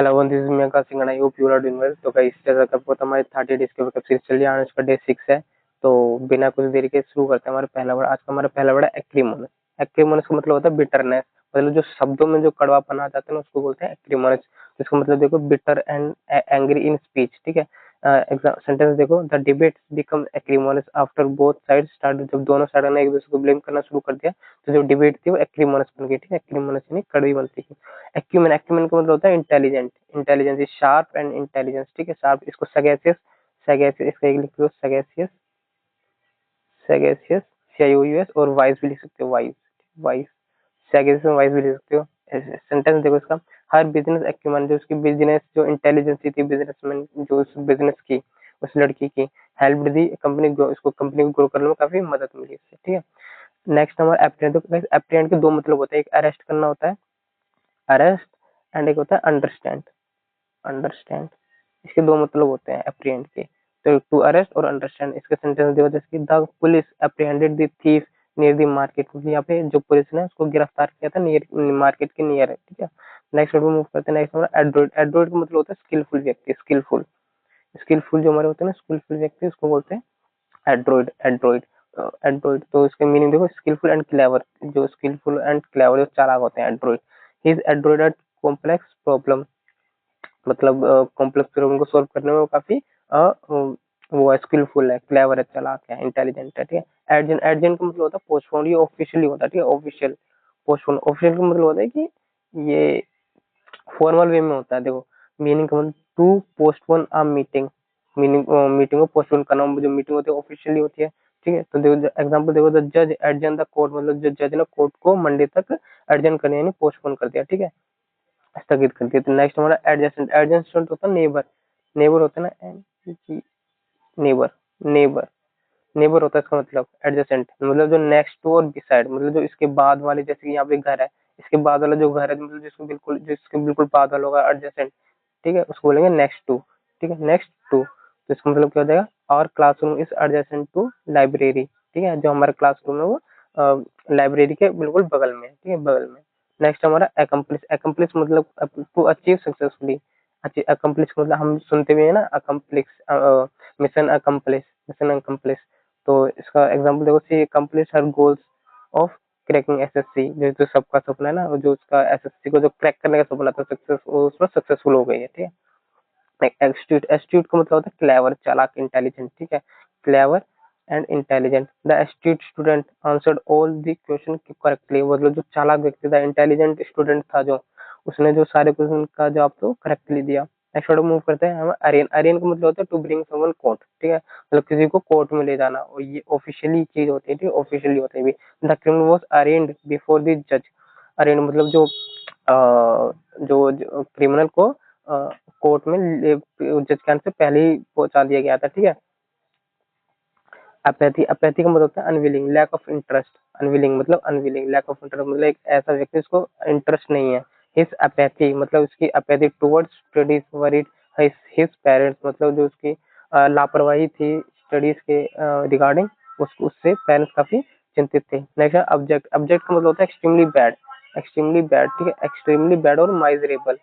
Hello this is Megha Singh I hope you are doing well. तो guys जैसा कि आपको पता है हमारी 30 डेज की वेकअप सीरीज चल रही है, आज इसका डे 6 है। तो बिना कुछ देरी के शुरू करते हैं। हमारा पहला वर्ड, आज का हमारा पहला वर्ड है एक्रीमोनस। एक्रीमोनस का मतलब होता है बिटरनेस, मतलब जो शब्दों में जो कड़वापन आ जाता है ना उसको बोलते हैं एक्रीमोनस। इसका मतलब देखो bitter and angry in speech, ठीक है। एग्जाम सेंटेंस देखो, the debate become acrimonious after both side start, जब दोनों साइड ने एक दूसरे को ब्लेम करना शुरू कर दिया तो जो डिबेट थी वो एक्रीमोनस बन गई, ठीक है। एक्रीमोनस यानी कड़वी बनती है। एक्यूमेन, एक्यूमेन का मतलब होता है intelligent, intelligence is sharp and intelligence, ठीक है। शार्प, इसको सगेसियस, सगेसियस इसका एक लिख लो, सगेसियस, सगेसियस CIOUS, और वाइज भी लिख सकते हो, वाइज, वाइज, सगेसियस में वाइज भी लिख सकते हो। सेंटेंस देखो इसका, हर बिजनेस एक्यूमेन, जो उसकी बिजनेस जो इंटेलिजेंस थी बिजनेसमैन जो उस बिजनेस की, उस लड़की की, हेल्प दी कंपनी ग्रो, इसको कंपनी को ग्रो करने में काफी मदद मिली इससे, ठीक है। नेक्स्ट हमारा एप्रिहेंड। तो एप्रिहेंड के दो मतलब होते हैं, एक अरेस्ट करना होता है, अरेस्ट, एंड एक होता है अंडरस्टैंड, अंडरस्टैंड। इसके दो मतलब होते हैं एप्रीहेंड के। तो टू अरेस्ट और अंडरस्टैंड। इसके सेंटेंस देखो, जैसे कि the police apprehended the thief near the market, मतलब यहाँ पे जो पुलिस ने उसको गिरफ्तार किया था नियर मार्केट के नियर है, ठीक है। नेक्स्ट वर्ड मूव करते हैं। नेक्स्ट हमारा एड्रॉइड। एड्रॉइड का मतलब होता है स्किलफुल व्यक्ति, स्किलफुल, स्किलफुल जो हमारे होते हैं ना स्किलफुल व्यक्ति, उसको बोलते हैं एड्रॉइड, एड्रॉइड, एड्रॉइड। तो इसके मीनिंग देखो, स्किलफुल एंड क्लेवर, जो स्किलफुल एंड क्लेवर जो चालाक होते हैं adroit. He is adroit at complex problem, मतलब कॉम्प्लेक्स प्रॉब्लम को सॉल्व करने में वो काफी वो स्किलफुल है, क्लेवर है, चालाक है, इंटेलिजेंट है, ठीक है। एडजेंट, एडजेंट का मतलब होता है पोस्टपोन, ये ऑफिशियली होता है, ठीक है, ऑफिशियल। पोस्टपोन, ऑफिशियल का मतलब होता है कि ये फॉर्मल वे में होता है। देखो मीनिंग का मतलब, to postpone a meeting, meaning meeting को पोस्टपोन करना, जो मीटिंग होती है ऑफिशियली होती है, ठीक है। तो देखो एग्जांपल देखो, द जज एडजन द कोर्ट, मतलब जो जज ने कोर्ट को मंडे तक एडजन करने यानी पोस्टपोन कर दिया, ठीक है, स्थगित कर दिया। तो नेक्स्ट हमारा एडजेसेंट। एडजेसेंट होता है नेबर, नेबर होता है ना, नेबर, नेबर, नेबर होता है इसका मतलब एडजेसेंट, मतलब जो नेक्स्ट टू और बिसाइड, मतलब जो इसके बाद वाले, जैसे कि यहाँ पे घर है, इसके बाद वाला जो घर है, मतलब जिसको बिल्कुल, जिसके बिल्कुल बाद वाला होगा एडजेसेंट, ठीक है, उसको बोलेंगे नेक्स्ट टू, ठीक है, नेक्स्ट टू। तो इसका मतलब क्या हो जाएगा, और classroom is adjacent to library, ठीक है, जो हमारा क्लासरूम है वो लाइब्रेरी के बिल्कुल बगल में, ठीक है, बगल में। नेक्स्ट हमारा अकम्प्लिश। अकम्प्लिश मतलब टू अचीव सक्सेसफुली, अकम्प्लिश मतलब हम सुनते हुए है ना, accomplish, mission accomplish, mission accomplish. तो इसका एग्जांपल देखो, see accomplish her goals of cracking SSC, जो सबका सपना है ना, जो उसका एसएससी को जो क्रैक करने का सपना था, सक्सेस, वो उसमें सक्सेसफुल हो गई है, ठीक है। एस्ट्यूट, एस्ट्यूट का मतलब होता है क्लेवर, चालाक, इंटेलिजेंट, ठीक है, clever and intelligent. The astute student answered all the question correctly, मतलब जो चालाक व्यक्ति था, इंटेलिजेंट स्टूडेंट था जो, उसने जो सारे क्वेश्चन का जवाब तो करेक्टली दिया। नेक्स्ट वर्ड मूव करते हैं हम अरेन। अरेन का मतलब होता है टू ब्रिंग समवन कोर्ट, ठीक है, मतलब किसी को कोर्ट में ले जाना, और ये ऑफिशियली चीज होती है, ठीक है, ऑफिशियली होता है भी। The criminal was arraigned before the जज। अरेन मतलब जो जो क्रिमिनल को कोर्ट में जज के आने से पहले ही पहुंचा दिया गया था, ठीक है। अपैथी, अपैथी का मतलब होता है unwilling, lack of interest, unwilling मतलब अनविलिंग, लैक ऑफ इंटरेस्ट मतलब एक ऐसा व्यक्ति जिसको इंटरेस्ट नहीं है। हिज अपैथी मतलब उसकी apathy towards studies worried his parents, मतलब जो उसकी लापरवाही थी स्टडीज के रिगार्डिंग, उसको उससे पेरेंट्स काफी चिंतित थे। नेक्स्ट है ऑब्जेक्ट। ऑब्जेक्ट का मतलब होता है एक्सट्रीमली बैड, एक्सट्रीमली बैड, ठीक है, एक्सट्रीमली बैड और माइजरेबल।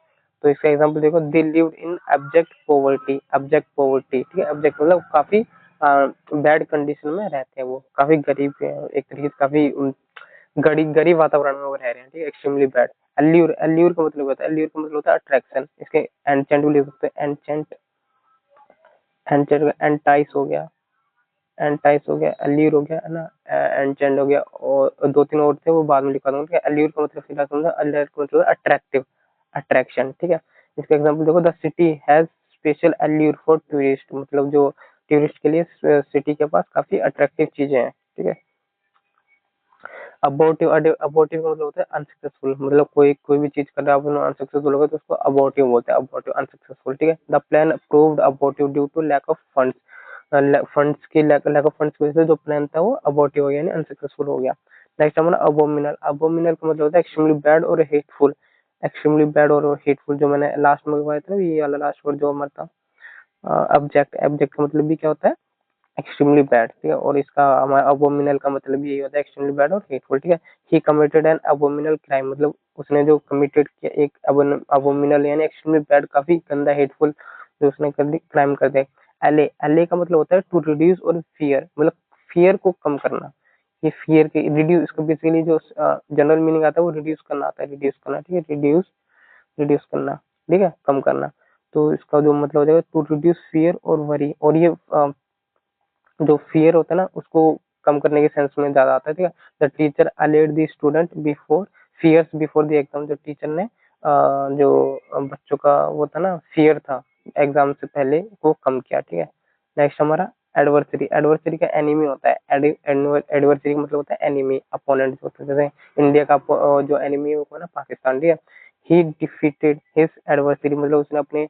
तो इसका एग्जांपल देखो, they lived in abject poverty, abject poverty, ठीक है, एब्जेक्ट मतलब काफी बैड कंडीशन में रहते हैं, वो काफी गरीब है, एक तरीके से काफी गरीब गरीब वातावरण में वो रह रहे हैं, ठीक है, एक्सट्रीमली बैड। एल्यूर, एल्यूर का मतलब होता है, एल्यूर का मतलब होता है अट्रैक्शन, इसके एंचेंट भी लिख सकते हैं, एंचेंट, एंचेंट, एंटाइस हो गया, एंटाइस हो गया, एल्यूर हो गया, है ना, एंचेंट हो गया, और दो तीन और थे वो बाद में लिखा दूंगा, ठीक है। एल्यूर का मतलब सीधा समझा, एल्यूर का मतलब अट्रैक्टिव, अट्रैक्शन, ठीक है। इसका एग्जांपल देखो, the city has special allure for tourist, मतलब जो टूरिस्ट के लिए सिटी के पास काफी अट्रैक्टिव चीजें हैं, ठीक है। अबॉर्टिव, अबॉर्टिव का मतलब होता है अनसक्सेसफुल, मतलब कोई कोई भी चीज कर रहा है अनसक्सेसफुल होगा तो उसको अबॉर्टिव बोलते हैं, अबॉर्टिव, अनसक्सेसफुल, ठीक है। The plan proved abortive due to lack of funds, funds की लैक ऑफ फंड्स की वजह से जो प्लान था वो अबॉर्टिव हो गया, यानी अनसक्सेसफुल हो गया। नेक्स्ट हमारा अबोमिनल। अबोमिनल का मतलब होता है एक्सट्रीमली बैड और हेटफुल, एक्सट्रीमली बैड और हेटफुल, जो मैंने लास्ट में बताया था ना, ये वाला लास्ट वर्ड जो हमारा था ऑब्जेक्ट। ऑब्जेक्ट का मतलब भी क्या होता है, एक्सट्रीमली बैड, ठीक है, और इसका हमारा अबोमिनल का मतलब यही होता है एक्सट्रीमली बैड और हेटफुल, ठीक है। ही कमिटेड एन अबोमिनल क्राइम, मतलब उसने जो कमिटेड किया एक अबोमिनल यानी एक्सट्रीमली बैड, काफी गंदा हेटफुल जो उसने कर दी, क्राइम कर दिया। एले, एले का मतलब होता है टू रिड्यूस और फियर, मतलब फियर को कम करना। ये फियर के रिड्यूस, इसको बेसिकली जो जनरल मीनिंग आता है वो रिड्यूस करना आता है, रिड्यूस करना, ठीक है, रिड्यूस, रिड्यूस करना, ठीक है, कम करना। तो इसका जो मतलब हो जाएगा टू रिड्यूस फियर और वरी, और ये जो फियर होता है ना उसको कम करने के सेंस में ज्यादा आता है, ठीक है। The teacher allayed the student before fears before the exam, जो टीचर ने जो बच्चों का वो था ना फियर था एग्जाम से पहले, वो कम किया, ठीक है। नेक्स्ट हमारा एडवर्सरी, एडवर्सरी का एनिमी होता है, एडवर्सरी का मतलब होता है एनिमी, अपोनेंट होता है, जैसे इंडिया का जो एनिमी है वो ना पाकिस्तान, ठीक है। ही डिफीटेड हिज एडवर्सरी, मतलब उसने अपने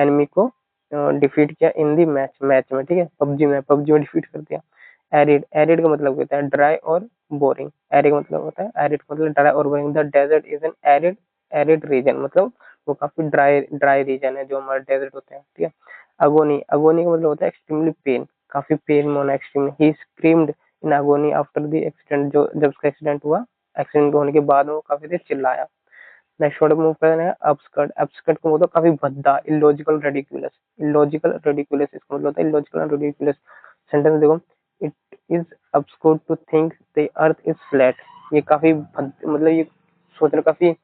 एनिमी को डिफीट किया इन दी मैच, मैच में, ठीक है, पबजी में डिफीट कर दिया। एरिड, एरिड का मतलब होता है ड्राई और बोरिंग, एरिड का मतलब होता है, एरिड का मतलब ड्राई और boring. The desert is an arid, arid region, मतलब वो काफी ड्राई ड्राई रीजन है जो हमारे डेजर्ट होते हैं, ठीक है। अगोनी, अगोनी का मतलब होता है एक्सट्रीमली पेन, काफी पेन में होना extremely. He screamed in agony after the accident, जो जब उसका एक्सीडेंट हुआ, एक्सीडेंट होने के बाद वो काफी देर चिल्लाया। नेक्स्ट वर्ड मूव करना है अपस्कर्ट, अपस्कर्ट को मतलब काफी भद्दा, इलॉजिकल, रेडिकुलस, इलॉजिकल रेडिकुलस, इसका मतलब होता है इलॉजिकल एंड रेडिकुलस। सेंटेंस देखो, it is absurd to think the earth is flat, ये काफी मतलब ये सोचना काफी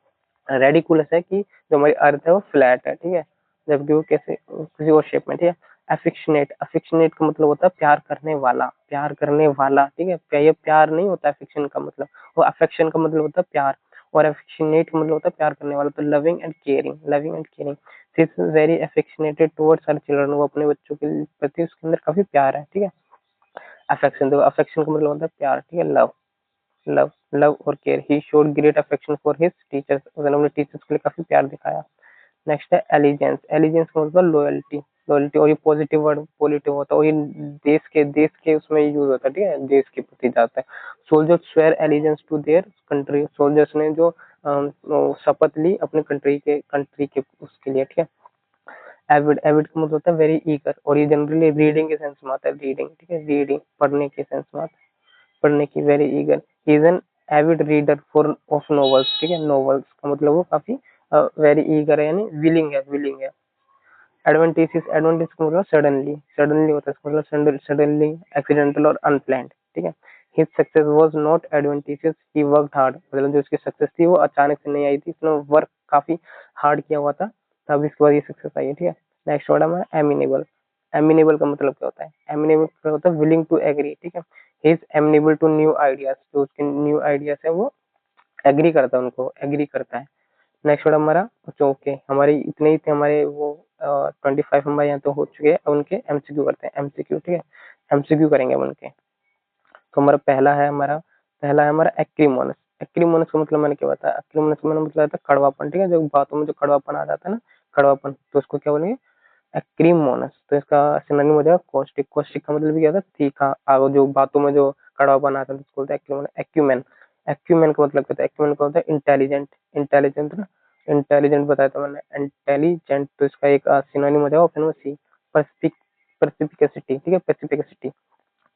रेडिकुलस है कि जो हमारी अर्थ है वो फ्लैट है, ठीक है, जबकि वो कैसे किसी और शेप में, ठीक है। अफिक्शनेट, अफिक्शनेट का मतलब होता है प्यार करने वाला, प्यार करने वाला, ठीक है, ये प्यार नहीं होता अफिक्शन का मतलब, वो अफेक्शन का मतलब होता है प्यार, और अफेक्शनेट का मतलब होता है प्यार करने वाला। तो loving and caring, loving and caring, she is very affectionated towards her children, वो अपने बच्चों के प्रति उसके अंदर काफी प्यार है, ठीक है। अफेक्शन, देखो अफेक्शन का मतलब होता है प्यार, ठीक है, लव, लव, लव और care. He showed great affection for his teachers, उसने अपने टीचर्स के लिए काफी प्यार दिखाया। नेक्स्ट है एलिजेंस, एलिजेंस का मतलब लॉयल्टी, लॉयल्टी, और ये पॉजिटिव वर्ड पॉजिटिव होता है, और ये देश के उसमें यूज होता है, ठीक है, देश के प्रति जाता है। Soldier swear allegiance to their country, soldiers ने जो शपथ ली अपने कंट्री के उसके लिए, ठीक है। एविड, एविड का मतलब होता है वेरी ईगर, और ये जनरली रीडिंग के सेंस में आता है, रीडिंग, ठीक है, रीडिंग पढ़ने के सेंस में आता है, पढ़ने की, very eager. He is an avid reader for of novels, ठीक है, नॉवेल्स का मतलब वो काफी वेरी ईगर है, यानी विलिंग है, विलिंग है। एडवांटेजेस, एडवांटेज का मतलब सडनली, सडनली होता है, इसका मतलब सडनली, एक्सीडेंटल और अनप्लान्ड, ठीक है। His success was not advantages, he worked hard, मतलब जो उसकी सक्सेस थी वो अचानक से नहीं आई थी, इसने वर्क काफी हार्ड किया हुआ था, तब इसके बाद ये सक्सेस आई है, ठीक है। नेक्स्ट वर्ड है एमिनेबल, एमिनेबल का मतलब क्या होता है, एमिनेबल का होता है विलिंग टू एग्री, ठीक है। He is amenable to new ideas, जो उसके न्यू आइडियाज है वो एग्री करता है, उनको एग्री करता है। नेक्स्ट वर्ड हमारा ओके, हमारे इतने ही थे, हमारे वो 25 हमारे यहाँ तो हो चुके हैं, अब उनके एमसीक्यू करते हैं, एमसीक्यू, ठीक है, एमसीक्यू करेंगे अब उनके। तो हमारा पहला है हमारा एक्रीमोनस, एक्रीमोनस का मतलब मैंने क्या बताया, एक्रीमोनस का मैंने मतलब था कड़वापन, ठीक है, जो बातों में जो कड़वापन आ जाता है ना, कड़वापन, तो उसको क्या बोलेंगे, एक्रीमोनस। तो इसका सिनोनिम हो जाएगा कॉस्टिक, कॉस्टिक का मतलब भी क्या था, तीखा, आगे जो बातों में जो कड़वापन आता है उसको बोलते हैं एक्यूमेन, एक्यूमेन। एक्यूमेन का मतलब क्या होता है, एक्यूमेन का होता है इंटेलिजेंट, इंटेलिजेंट ना, इंटेलिजेंट बताया था मैंने, इंटेलिजेंट, तो इसका एक सिनोनिम हो जाएगा ऑप्शन में सी, परसिपिकसिटी, ठीक है, परसिपिकसिटी।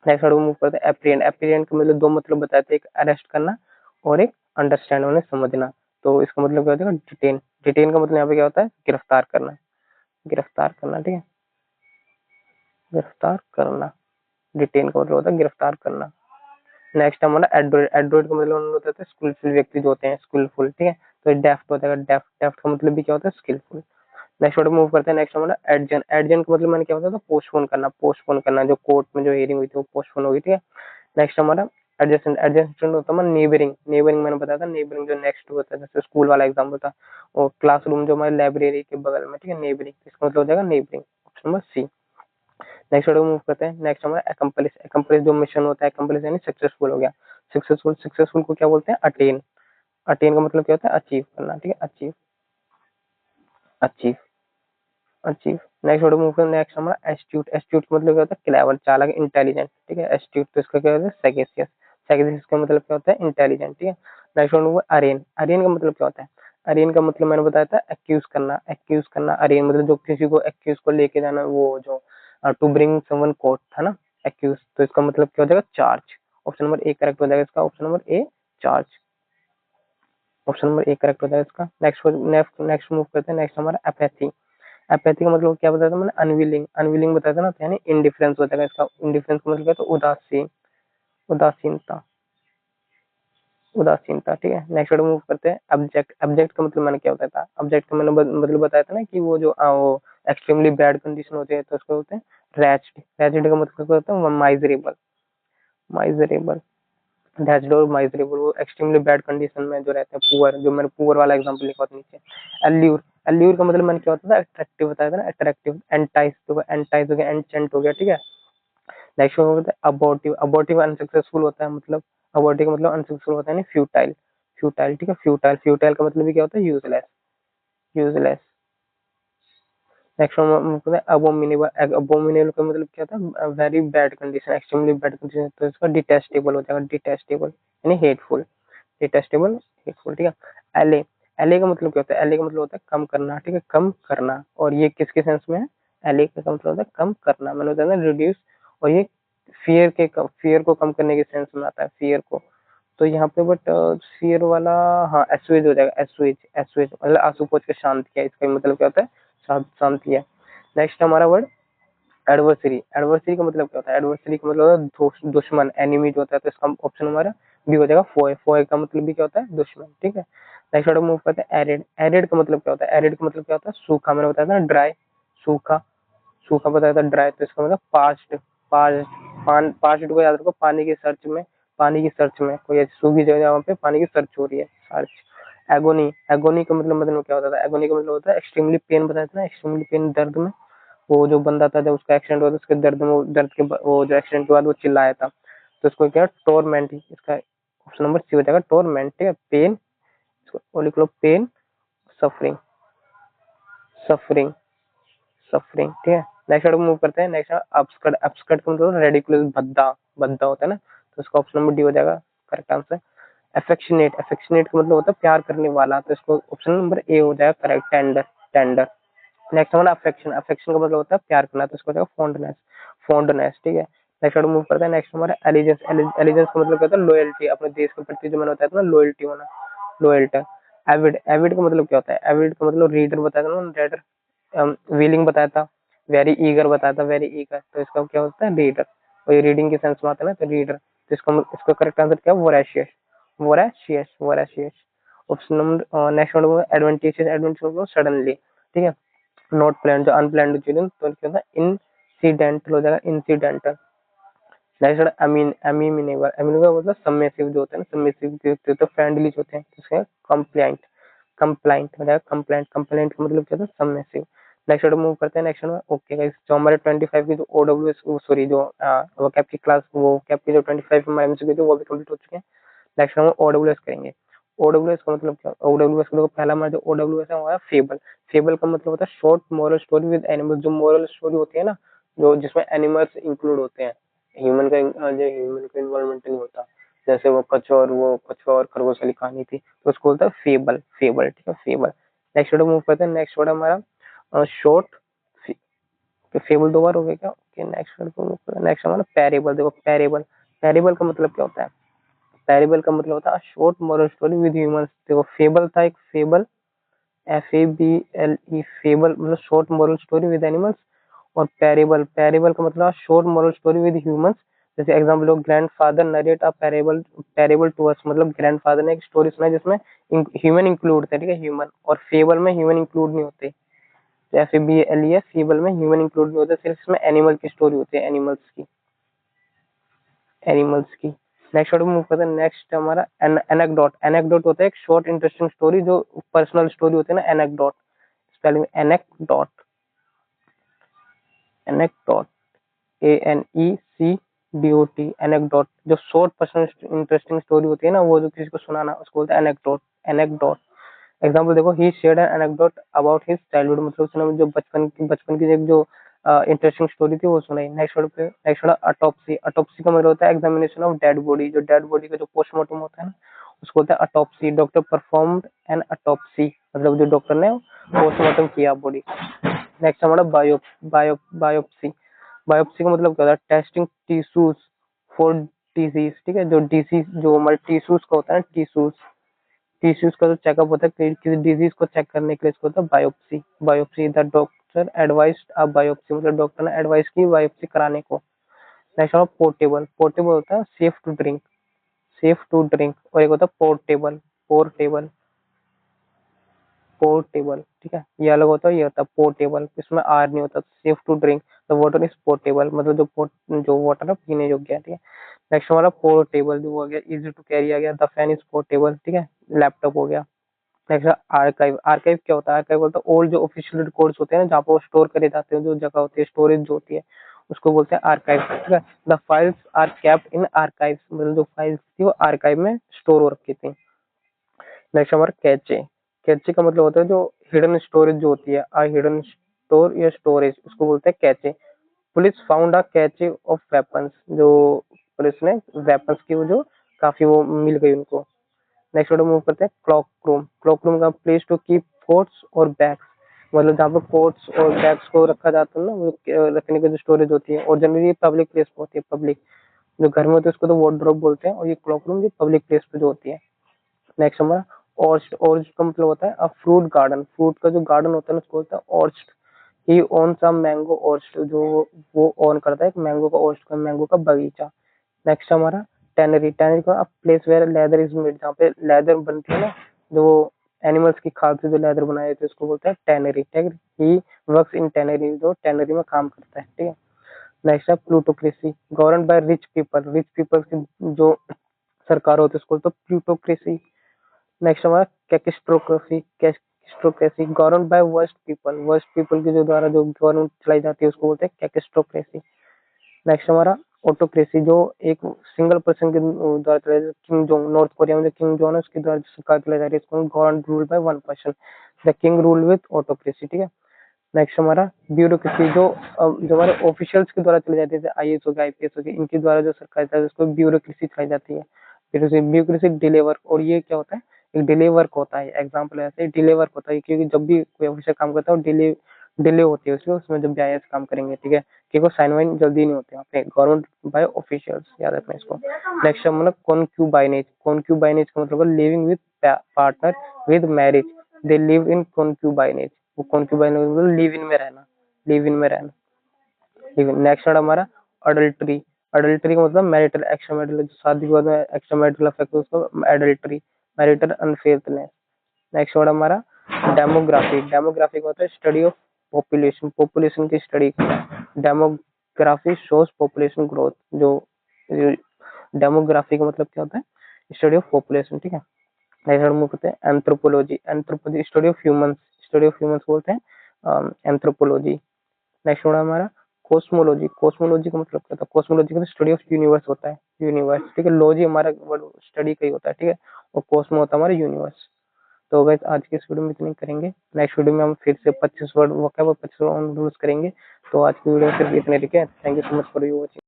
नेक्स्ट वर्ड मूव करते हैं एप्रिहेंड, एप्रिहेंड का मतलब दो मतलब बताए थे, एक अरेस्ट करना और एक अंडरस्टैंड, उन्हें समझना। तो इसका मतलब क्या होता है डिटेन, डिटेन का मतलब यहाँ पे क्या होता है गिरफ्तार करना, गिरफ्तार करना, ठीक है, गिरफ्तार करना, डिटेन का मतलब होता है गिरफ्तार करना। नेक्स्ट हमारा एड्रोइड, एड्रोइड का मतलब होता है स्किलफुल व्यक्ति जो होते हैं, स्किलफुल, ठीक है। तो डेफ्ट होता है, डेफ्ट, डेफ्ट का मतलब भी क्या होता है स्किलफुल। नेक्स्ट वर्ड मूव करते हैं, नेक्स्ट हमारा एडजन, एडजन का मतलब मैंने क्या होता था पोस्टपोन करना, पोस्टपोन करना, जो कोर्ट में जो हियरिंग हुई थी वो पोस्टपोन होगी, ठीक है। नेक्स्ट हमारा एडजेसेंट, एडजेसेंट होता है नेबरिंग, नेबरिंग मैंने बताया था, नेबरिंग जो नेक्स्ट होता है, जैसे स्कूल वाला एग्जाम्पल था, और क्लासरूम जो हमारे लाइब्रेरी के बगल में, ठीक है, नेबरिंग, इसका मतलब हो जाएगा neighbouring, option number C. Next word move करते हैं, नेक्स्ट हमारा एकम्प्लिश, एकम्प्लिश जो मिशन होता है, एकम्प्लिश यानी सक्सेसफुल हो गया, सक्सेसफुल, सक्सेसफुल को क्या बोलते हैं अटेन, अटेन का मतलब क्या होता है अचीव करना, ठीक है, achieve, achieve, achieve. Next word move करते हैं, नेक्स्ट हमारा एस्ट्यूट, एस्ट्यूट का मतलब क्या होता है क्लेवर, चालाक, इंटेलिजेंट, ठीक है, एस्ट्यूट, तो इसका क्या होता है सैगेसियस, सैगेसियस का मतलब क्या होता है इंटेलिजेंट, ठीक है। नेक्स्ट वर्ड मूव अरेन, अरेन का मतलब क्या होता है, अरेन का मतलब मैंने बताया था एक्यूज करना, एक्यूज करना, अरेन मतलब जो किसी को एक्यूज को लेके जाना, वो जो टू ब्रिंग समवन कोर्ट था ना, एक्यूज, तो इसका मतलब क्या हो जाएगा charge, option number A correct हो जाएगा इसका, option number A charge. Option number A correct होता है इसका। नेक्स्ट नेक्स्ट नेक्स्ट मूव करते हैं। नेक्स्ट हमारा एपैथी। एपैथी का मतलब क्या बताया था मैंने, अनविलिंग, अनविलिंग बताया था ना, यानी इंडिफरेंस होता है इसका। इंडिफरेंस का मतलब क्या, तो उदासीन, उदासीनता, उदासीनता, ठीक है। नेक्स्ट वर्ड मूव करते हैं ऑब्जेक्ट। ऑब्जेक्ट का मतलब मैंने क्या बताया था, ऑब्जेक्ट का मैंने मतलब बताया था ना कि वो जो वो एक्सट्रीमली बैड कंडीशन होती है तो उसको बोलते हैं रैच्ड। रैच्ड का मतलब क्या होता है, माइजरेबल, माइजरेबल, रैच्ड और माइजरेबल, वो एक्सट्रीमली बैड कंडीशन में जो रहते हैं, पुअर, जो मैंने पुअर वाला एग्जांपल लिखा था नीचे। एल्यूर, एल्यूर का मतलब मैंने क्या होता था, अट्रैक्टिव बताया था ना, अट्रैक्टिव। एंटाइस तो एंटाइस हो गया, एंचेंट हो गया, ठीक है। नेक्स्ट वन होता है अबॉर्टिव। अबॉर्टिव अनसक्सेसफुल होता है, मतलब अबॉर्टिव का मतलब अनसक्सेसफुल होता है, यानी फ्यूटाइल, फ्यूटाइल, ठीक है। फ्यूटाइल, फ्यूटाइल का मतलब भी क्या होता है, यूजलेस, यूजलेस। नेक्स्ट वन होता है अबोमिनेबल। अबोमिनेबल का मतलब क्या था, very bad condition, extremely bad condition, तो इसका डिटेस्टेबल हो जाएगा, डिटेस्टेबल यानी हेटफुल, डिटेस्टेबल, हेटफुल, ठीक है। एले, एले का मतलब क्या होता है, एले का मतलब होता है कम करना, ठीक है, कम करना। और ये किसके सेंस में है, एले का मतलब होता है कम करना, मैंने बताया ना रिड्यूस। और ये फियर को कम करने के सेंस में आता है, फियर को। तो यहाँ पे बट फियर वाला, हाँ एसुएज हो जाएगा, एसुएज, एसुएज मतलब आंसू पोंछ के शांत किया, इसका मतलब क्या होता है, शांत, शांत किया। नेक्स्ट हमारा वर्ड एडवर्सरी। एडवर्सरी का मतलब क्या होता है, एडवर्सरी का मतलब होता है दुश्मन, एनिमी जो होता है, तो इसका ऑप्शन हमारा बी हो जाएगा, फोए। फोए का मतलब भी क्या होता है, दुश्मन, ठीक है। नेक्स्ट वर्ड मूव करते हैं एरिड। एरिड का मतलब क्या होता है, एरिड का मतलब क्या होता है, सूखा, मैंने बताया था ड्राई, सूखा, सूखा बताया था ड्राई, तो इसका मतलब पास्ट, पास्ट, पास्ट को याद रखो, पानी की सर्च में, पानी की सर्च में, कोई ऐसी सूखी जगह वहाँ पे पानी की सर्च हो रही है, सर्च। एगोनी, एगोनी का मतलब क्या होता था, एगोनी का मतलब होता है एक्सट्रीमली पेन, बताया था ना, एक्सट्रीमली पेन, दर्द में। वो जो बंदा था जब उसका एक्सीडेंट हुआ था, उसके दर्द में, दर्द के वो जो एक्सीडेंट के बाद वो चिल्लाया था, तो उसको क्या, टोरमेंट, इसका ऑप्शन नंबर सी हो जाएगा, टोरमेंट, ठीक है। पेन, इसको लिख लो, पेन, सफरिंग, सफरिंग, सफरिंग, ठीक है। नेक्स्ट वर्ड मूव करते हैं। नेक्स्ट अपस्कट। अपस्कट का मतलब रेडिकुलस, भद्दा, भद्दा होता है ना, तो इसका ऑप्शन नंबर डी हो जाएगा करेक्ट आंसर। अफेक्शनेट, अफेक्शनेट का मतलब होता है प्यार करने वाला, तो इसको ऑप्शन नंबर ए हो जाएगा करेक्ट, टेंडर, टेंडर। नेक्स्ट हमारा अफेक्शन। अफेक्शन का मतलब होता है प्यार करना, तो इसको हो जाएगा फॉन्डनेस, फॉन्डनेस, ठीक है। नेक्स्ट वर्ड मूव करते हैं। नेक्स्ट हमारा एलिजेंस। एलिजेंस का मतलब क्या होता है, लॉयल्टी, अपने देश के प्रति जो मैंने बताया था ना, लॉयल्टी होना, लॉयल्टी। एविड, एविड का मतलब क्या होता है, एविड का मतलब रीडर बताया था ना, रीडर। विलिंग बताया था, वेरी ईगर बताया था, वेरी ईगर, तो इसका क्या होता है, रीडर। और ये रीडिंग के सेंस में आता है ना, तो रीडर, तो इसका करेक्ट आंसर क्या है, voracious, voracious, voracious. Option number next one advantages. Advantage suddenly, ठीक है। नॉट प्लान, जो अनप्लान चीजें, तो क्या होता है, इंसिडेंटल हो जाएगा, इंसिडेंटल। नेक्स्ट अमीन, अमीनेबल, अमीनेबल मतलब सबमिसिव जो होता है ना, सबमिसिव तो फ्रेंडली जो होते हैं, इसका कंप्लाइंट, कंप्लाइंट हो जाएगा, कंप्लाइंट, कंप्लाइंट का मतलब क्या होता है, सबमिसिव। नेक्स्ट वर्ड मूव करते हैं। नेक्स्ट में ओके गाइस, जो हमारे 25 की जो ओडब्ल्यूएस, सॉरी जो वो कैप की क्लास, वो कैप की जो 25 में एमसीक्यू थे वो भी कंप्लीट हो चुके हैं। नेक्स्ट हम ओडब्ल्यूएस करेंगे। ओडब्ल्यूएस का मतलब क्या, ओडब्ल्यूएस का पहला हमारा जो ओडब्ल्यूएस है वो है फेबल। फेबल का मतलब होता है short moral story with animals. जो मोरल स्टोरी होती है ना, जो जिसमें एनिमल्स इंक्लूड होते हैं, ह्यूमन का जो ह्यूमन का इन्वॉल्वमेंट नहीं होता, जैसे वो कछुआ और खरगोश वाली कहानी थी, तो उसको बोलता है फेबल, फेबल, ठीक है, फेबल। नेक्स्ट वर्ड मूव करते हैं। नेक्स्ट वर्ड हमारा शॉर्ट, फेबल दो बार हो गया क्या, ओके। नेक्स्ट वर्ड को नेक्स्ट हमारा पैरेबल। देखो पैरेबल, पैरेबल का मतलब क्या होता है, पैरेबल का मतलब होता है short moral story with humans. देखो फेबल था एक, फेबल, FABLE, फेबल मतलब short moral story with animals. और पैरेबल, पैरेबल का मतलब short moral story with humans. जैसे एग्जांपल लो, grandfather narrate a parable, parable to us, मतलब ग्रैंडफादर ने एक स्टोरी सुनाई जिसमें ह्यूमन इंक्लूड थे, ठीक है, ह्यूमन। और फेबल में ह्यूमन इंक्लूड नहीं होते, तो FABLE, फेबल में ह्यूमन इंक्लूड नहीं होते, सिर्फ इसमें एनिमल की स्टोरी होती है, एनिमल्स की, एनिमल्स की। नेक्स्ट वर्ड मूव करते हैं। नेक्स्ट हमारा एनेक्डोट। एनेक्डोट होता है एक शॉर्ट इंटरेस्टिंग स्टोरी, जो पर्सनल स्टोरी होती है ना, anecdote, spelling anecdote, anecdote, ANECDOT, anecdote. जो शॉर्ट पर्सनल इंटरेस्टिंग स्टोरी होती है ना, वो जो किसी को सुनाना, उसको बोलते हैं एनेक्डोट, एनेक्डोट। एग्जाम्पल देखो, he shared an anecdote about his childhood, मतलब उसने जो बचपन की एक जो इंटरेस्टिंग स्टोरी थी वो सुनाई। नेक्स्ट वर्ड पे, नेक्स्ट वर्ड अटॉप्सी। अटॉप्सी का मतलब होता है एग्जामिनेशन ऑफ डेड बॉडी, जो डेड बॉडी का जो पोस्टमार्टम होता है ना, उसको होता है autopsy. Doctor performed N autopsy, मतलब जो डॉक्टर ने पोस्टमार्टम किया बॉडी। नेक्स्ट हमारा बायोप्सी। बायोप्सी का मतलब क्या होता है, टेस्टिंग टिश्यूज फॉर डिजीज, ठीक है, जो डिजीज, जो हमारे टिश्यूज का होता है ना, टिश्यूज, टिश्यूज का जो चेकअप होता है किसी डिजीज को चेक करने के लिए इसको होता है biopsy. Biopsy the doctor advised a biopsy, मतलब डॉक्टर ने एडवाइस की बायोप्सी कराने को। नेक्स्ट होगा पोर्टेबल। पोर्टेबल होता है safe to drink, safe to drink. और एक होता है पोर्टेबल, पोर्टेबल, पोर्टेबल, ठीक है, ये अलग होता है, ये होता है पोर्टेबल, इसमें आर नहीं होता। Safe to drink the water is portable, मतलब जो वाटर है पीने योग्य है, ठीक है। नेक्स्ट हमारा पोर्टेबल जो हो गया, इजी टू कैरी आ गया, द फैन इज पोर्टेबल, ठीक है, लैपटॉप हो गया। Next archive. आर्काइव क्या होता है? आर्काइव बोलते हैं ओल्ड जो ऑफिशियल रिकॉर्ड्स होते हैं ना, जहाँ पर वो स्टोर करे जाते हैं, जो जगह होती है स्टोरेज जो होती है, उसको बोलते हैं आर्काइव, ठीक है। The files are kept in archive, मतलब जो फाइल्स थी वो आर्काइव में स्टोर हो रखी थी। नेक्स्ट हमारा कैचे। कैचे का मतलब होता है जो हिडन स्टोरेज जो होती है, हिडन स्टोर या स्टोरेज, उसको बोलते हैं cache. Police found a cache of weapons, जो पुलिस ने वेपन्स की वो जो काफी वो मिल गई उनको। नेक्स्ट वर्ड मूव करते हैं क्लॉक रूम। क्लॉक रूम का प्लेस टू कीप कोट्स और बैग्स, मतलब जहाँ पर कोट्स और बैग्स को रखा जाता है ना, वो रखने की जो स्टोरेज होती है, और जनरली पब्लिक प्लेस पे होती है। पब्लिक जो घर में होते हैं उसको तो वार्डरोब बोलते हैं, और ये क्लॉक रूम जो पब्लिक प्लेस पे जो होती है। नेक्स्ट हमारा ऑर्चर्ड। ऑर्चर्ड का मतलब होता है अ फ्रूट गार्डन। फ्रूट का जो गार्डन होता है ना उसको होता है ऑर्चर्ड। ही ओन सम मैंगो ऑर्चर्ड, जो वो ओन करता है एक मैंगो का ऑर्चर्ड का, मैंगो का बगीचा। नेक्स्ट हमारा टैनरी। टैनरी का place where leather is made, जहाँ पे लेदर बनती है ना, जो एनिमल्स की खाल से जो लेदर बनाए जाते हैं उसको बोलते हैं टैनरी, ठीक है। ही वर्क्स इन टैनरी, जो टैनरी में काम करता है, ठीक है। नेक्स्ट है plutocracy. Govern by rich people. Rich people की जो सरकार होती है उसको बोलते हैं प्लूटोक्रेसी। नेक्स्ट हमारा kakistocracy. Kakistocracy govern by worst people. Worst people के जो द्वारा जो गवर्नमेंट चलाई जाती है उसको बोलते हैं कैकिस्ट्रोक्रेसी। नेक्स्ट हमारा ऑटोक्रेसी, जो एक सिंगल पर्सन के द्वारा चलाई जाती है। किंग जोंग, नॉर्थ कोरिया में जो किंग जोंग है उसके द्वारा जो सरकार चलाई जा रही है इसको govern rule by one person. The king rule with autocracy, ठीक है। नेक्स्ट हमारा ब्यूरोक्रेसी, जो हमारे ऑफिशियल्स के द्वारा चलाई जाती है, जैसे आईएएस हो गया, आईपीएस हो गया, इनके द्वारा जो सरकार चलाई जाती है उसको ब्यूरोक्रेसी चलाई जाती है। Bureaucracy delay work. और ये क्या होता है? एक डिले वर्क होता है। एग्जाम्पल ऐसे डिले वर्क होता है, क्योंकि जब भी कोई ऑफिसर काम करता है डिले डिले होती है उसमें, जब भी आईएएस काम करेंगे, ठीक है, क्योंकि साइन वाइन जल्दी नहीं होते वहाँ पे, गवर्नमेंट बाय ऑफिशियल्स, याद रखना इसको। नेक्स्ट मतलब कॉन्क्यूबाइनेज। कॉन्क्यूबाइनेज का मतलब living with partner with marriage, they live in concubinage. वो कॉन्क्यूबाइनेज मतलब लिव इन में रहना, लिव इन में रहना, लिव इन। नेक्स्ट वर्ड हमारा अडल्ट्री। अडल्ट्री का मतलब मैरिटल एक्स्ट्रा मैरिटल, जो शादी के बाद में एक्स्ट्रा मैरिटल अफेक्ट है उसको adultery, marital unfairness. Next word हमारा डेमोग्राफी। डेमोग्राफी का होता है स्टडी ऑफ पॉपुलेशन, पॉपुलेशन की स्टडी करना। Demography shows population growth. जो डेमोग्राफी का मतलब क्या होता है? स्टडी ऑफ पॉपुलेशन, ठीक है। नेक्स्ट वर्ड मूव करते हैं anthropology. Anthropology study of humans, study of humans बोलते हैं एंथ्रोपोलॉजी। नेक्स्ट वर्ड हमारा कॉस्मोलॉजी। कॉस्मोलॉजी का मतलब क्या होता है? कॉस्मोलॉजी का स्टडी ऑफ यूनिवर्स होता है, यूनिवर्स, ठीक है। लॉजी हमारा वर्ड स्टडी का ही होता है, ठीक है, और कॉस्मो होता है हमारा यूनिवर्स। तो गाइस आज के इस वीडियो में इतना ही करेंगे। नेक्स्ट वीडियो में हम फिर से 25 वर्ड वोकैब और 25 रूल्स करेंगे। तो आज की वीडियो सिर्फ इतने, ठीक है। Thank you so much for you watching.